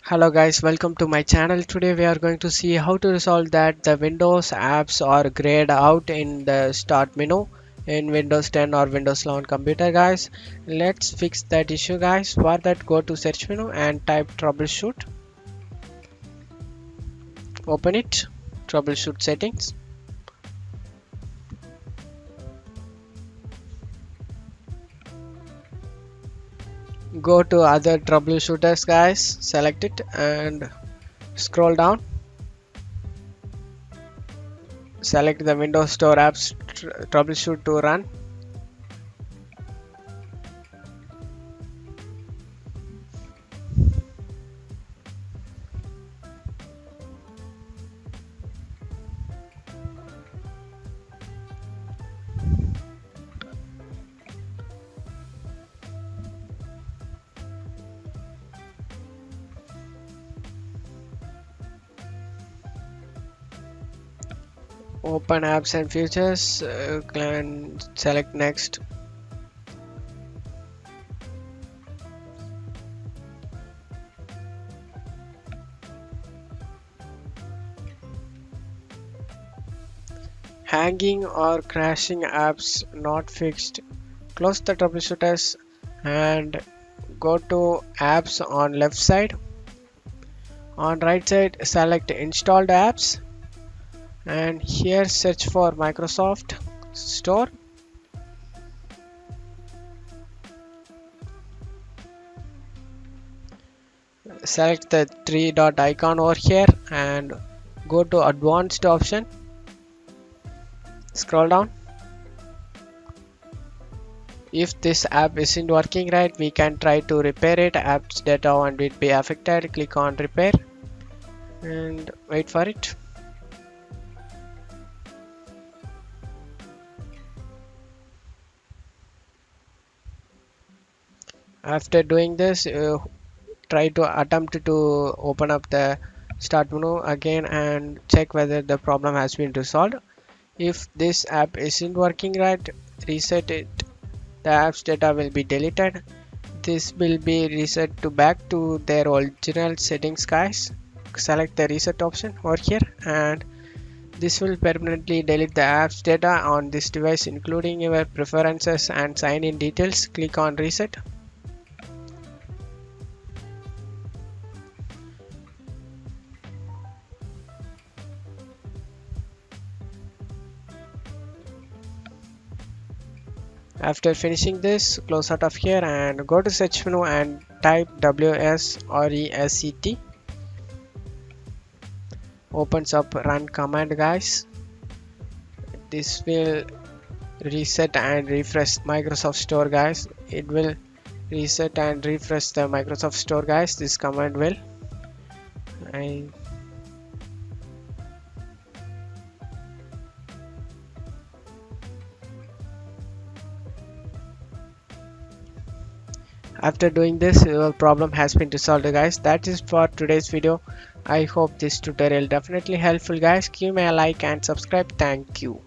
Hello guys, welcome to my channel. Today we are going to see how to resolve that the Windows apps are grayed out in the start menu in Windows 10 or Windows 11 computer guys. Let's fix that issue guys. For that, go to search menu and type troubleshoot. Open it, troubleshoot settings. Go to other troubleshooters guys, select it and scroll down. Select the Windows Store apps troubleshoot to run. Open apps and features, and select next. Hanging or crashing apps not fixed. Close the troubleshooters and go to apps on left side. On right side, select installed apps and here search for Microsoft Store. Select the three dot icon over here and go to advanced option. Scroll down. If this app isn't working right, we can try to repair it. App's data won't be affected. Click on repair and wait for it. After doing this, try to attempt to open up the start menu again and check whether the problem has been resolved. If this app isn't working right, reset it. The app's data will be deleted. This will be reset to back to their original settings guys. Select the reset option over here and this will permanently delete the app's data on this device including your preferences and sign in details. Click on reset. After finishing this, close out of here and go to search menu and type WSRESET. Opens up run command guys. This will reset and refresh Microsoft Store guys. It will reset and refresh the Microsoft Store guys. This command will. After doing this, your problem has been resolved guys. That is for today's video. I hope this tutorial definitely helpful guys. Give me a like and subscribe. Thank you.